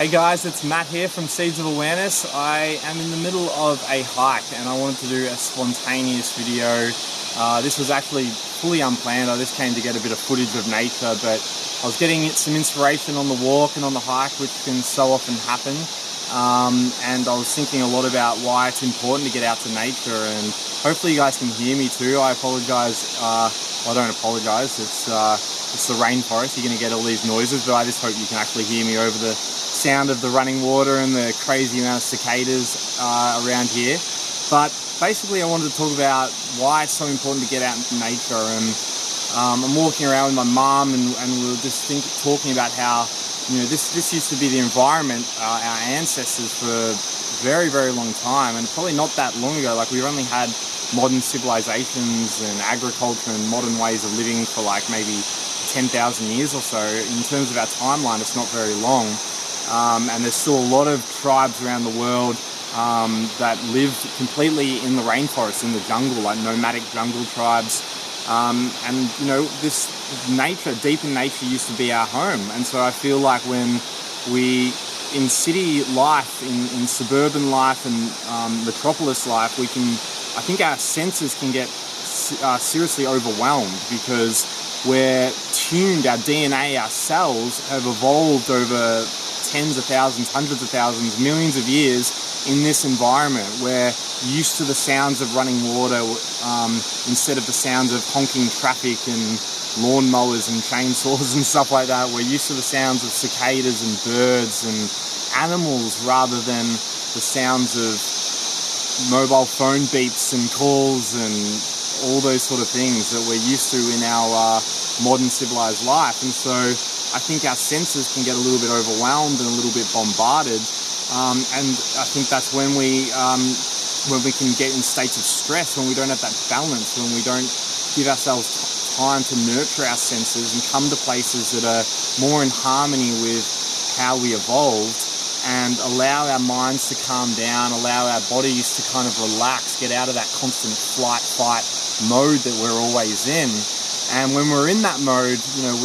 Hey guys, it's Matt here from Seeds of Awareness. I am in the middle of a hike and I wanted to do a spontaneous video. This was actually fully unplanned. I just came to get a bit of footage of nature, but I was getting some inspiration on the walk and on the hike, which can so often happen. And I was thinking a lot about why it's important to get out to nature, and hopefully you guys can hear me too. I apologize. Well, I don't apologize. It's the rainforest. You're going to get all these noises, but I just hope you can actually hear me over the sound of the running water and the crazy amount of cicadas around here. But basically I wanted to talk about why it's so important to get out into nature. And I'm walking around with my mum and we were just talking about how, you know, this used to be the environment, our ancestors for a very, very long time, and probably not that long ago. Like, we've only had modern civilizations and agriculture and modern ways of living for like maybe 10,000 years or so. In terms of our timeline, it's not very long. And there's still a lot of tribes around the world that live completely in the rainforest, in the jungle, like nomadic jungle tribes. And you know, this nature, deep in nature, used to be our home. And so I feel like when we, in city life, in suburban life and metropolis life, I think our senses can get seriously overwhelmed, because we're tuned, our DNA, our cells have evolved over tens of thousands, hundreds of thousands, millions of years in this environment. We're used to the sounds of running water instead of the sounds of honking traffic and lawnmowers and chainsaws and stuff like that. We're used to the sounds of cicadas and birds and animals rather than the sounds of mobile phone beeps and calls and all those sort of things that we're used to in our modern civilized life. And so I think our senses can get a little bit overwhelmed and a little bit bombarded, and I think that's when we can get in states of stress, when we don't have that balance, when we don't give ourselves time to nurture our senses and come to places that are more in harmony with how we evolved, and allow our minds to calm down, allow our bodies to kind of relax, get out of that constant flight, fight mode that we're always in. And when we're in that mode, you know,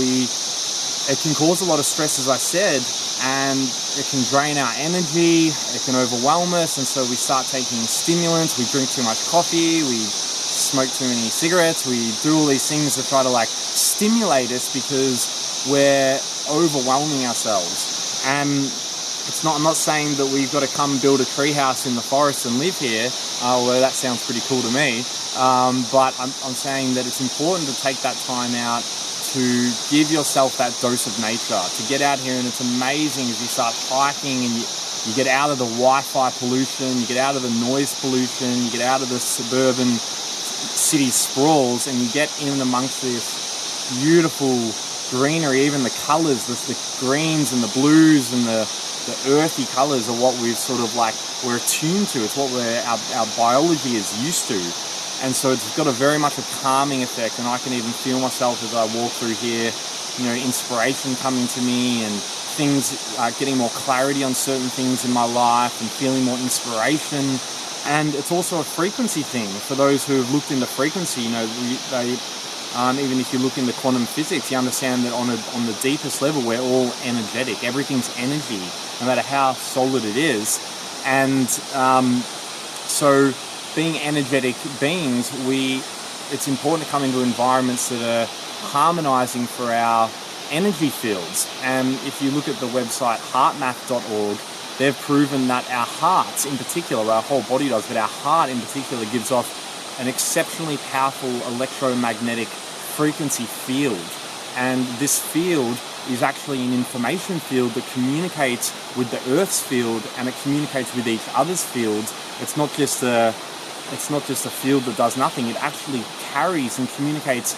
it can cause a lot of stress, as I said, and it can drain our energy, it can overwhelm us, and so we start taking stimulants, we drink too much coffee, we smoke too many cigarettes, we do all these things to try to like stimulate us because we're overwhelming ourselves. And I'm not saying that we've got to come build a treehouse in the forest and live here, although that sounds pretty cool to me. But I'm saying that it's important to take that time out to give yourself that dose of nature, to get out here. And it's amazing as you start hiking and you get out of the Wi-Fi pollution, you get out of the noise pollution, you get out of the suburban city sprawls, and you get in amongst this beautiful greenery. Even the colours, the greens and the blues and the earthy colours are what we're attuned to. It's what our biology is used to. And so it's got very much a calming effect, and I can even feel myself as I walk through here, you know, inspiration coming to me and things, getting more clarity on certain things in my life and feeling more inspiration. And it's also a frequency thing. For those who have looked into frequency, you know, even if you look into quantum physics, you understand that on the deepest level, we're all energetic. Everything's energy, no matter how solid it is. And so being energetic beings, it's important to come into environments that are harmonizing for our energy fields. And if you look at the website heartmath.org, they've proven that our hearts in particular, our whole body does, but our heart in particular gives off an exceptionally powerful electromagnetic frequency field. And this field is actually an information field that communicates with the Earth's field, and it communicates with each other's fields. It's not just a field that does nothing. It actually carries and communicates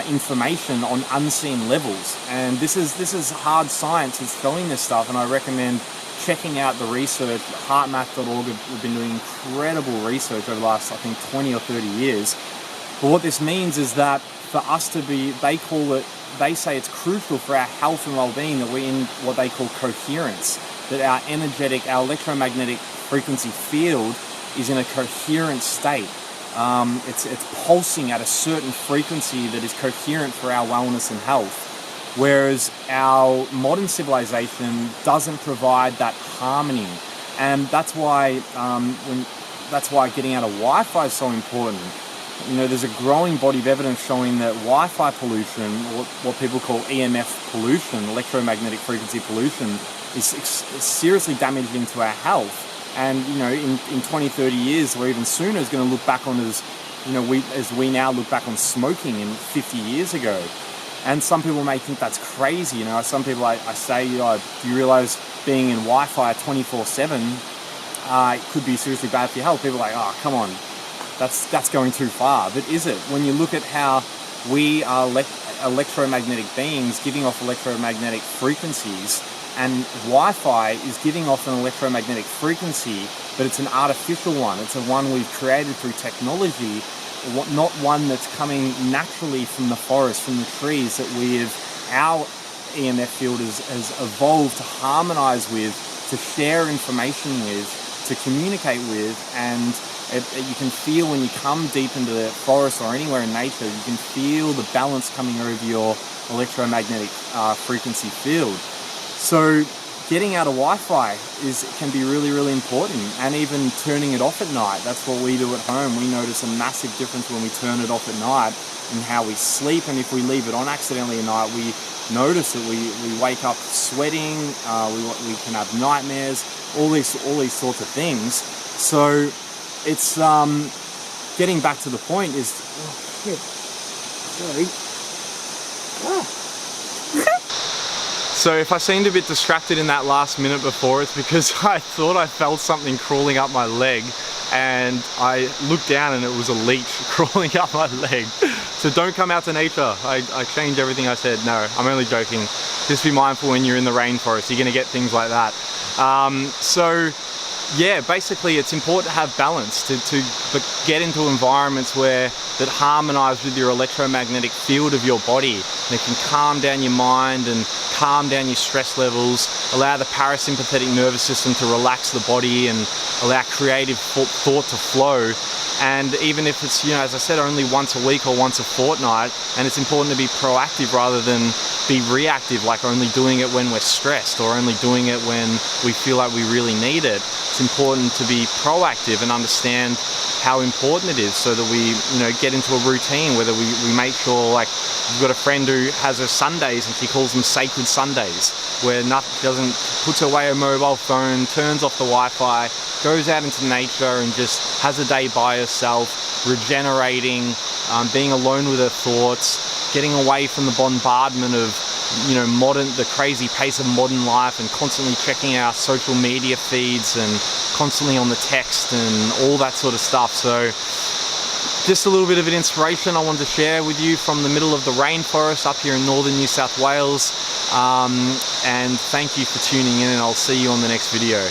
information on unseen levels. And this is hard science. It's showing this stuff, and I recommend checking out the research. Heartmath.org have been doing incredible research over the last, I think, 20 or 30 years. But what this means is that for us to be, they say it's crucial for our health and well-being that we're in what they call coherence, that our electromagnetic frequency field is in a coherent state. It's pulsing at a certain frequency that is coherent for our wellness and health. whereas our modern civilization doesn't provide that harmony. And that's why getting out of Wi-Fi is so important. You know, there's a growing body of evidence showing that Wi-Fi pollution, or what people call EMF pollution, electromagnetic frequency pollution, is seriously damaging to our health. And, you know, in 20, 30 years or even sooner is going to look back on as, you know, as we now look back on smoking in 50 years ago. And some people may think that's crazy. You know, some people I say, do you realize being in Wi-Fi 24/7 it could be seriously bad for your health? People are like, oh, come on, that's going too far. But is it? When you look at how we are electromagnetic beings giving off electromagnetic frequencies, and Wi-Fi is giving off an electromagnetic frequency, but it's an artificial one. It's a one we've created through technology, not one that's coming naturally from the forest, from the trees that our EMF field has evolved to harmonize with, to share information with, to communicate with. And you can feel when you come deep into the forest or anywhere in nature, you can feel the balance coming over your electromagnetic frequency field. So getting out of Wi-Fi can be really, really important, and even turning it off at night. That's what we do at home. We notice a massive difference when we turn it off at night in how we sleep, and if we leave it on accidentally at night, we notice that we wake up sweating, we can have nightmares, all these sorts of things. So it's getting back to the point is, oh shit, sorry. So if I seemed a bit distracted in that last minute before, it's because I thought I felt something crawling up my leg, and I looked down and it was a leech crawling up my leg. So don't come out to nature. I changed everything I said. No, I'm only joking. Just be mindful when you're in the rainforest. You're gonna get things like that. So yeah, basically it's important to have balance, to get into environments that harmonize with your electromagnetic field of your body. And it can calm down your mind and calm down your stress levels, allow the parasympathetic nervous system to relax the body and allow creative thought to flow. And even if it's, you know, as I said, only once a week or once a fortnight, and it's important to be proactive rather than be reactive, like only doing it when we're stressed or only doing it when we feel like we really need it. It's important to be proactive and understand how important it is, so that we, you know, get into a routine, whether we make sure, like, we've got a friend who has her Sundays and she calls them sacred Sundays, where puts away her mobile phone, turns off the Wi-Fi, goes out into nature and just has a day by herself, regenerating, being alone with her thoughts, getting away from the bombardment of, you know, the crazy pace of modern life, and constantly checking our social media feeds and constantly on the text and all that sort of stuff. So just a little bit of an inspiration I wanted to share with you from the middle of the rainforest up here in northern New South Wales. And thank you for tuning in, and I'll see you on the next video.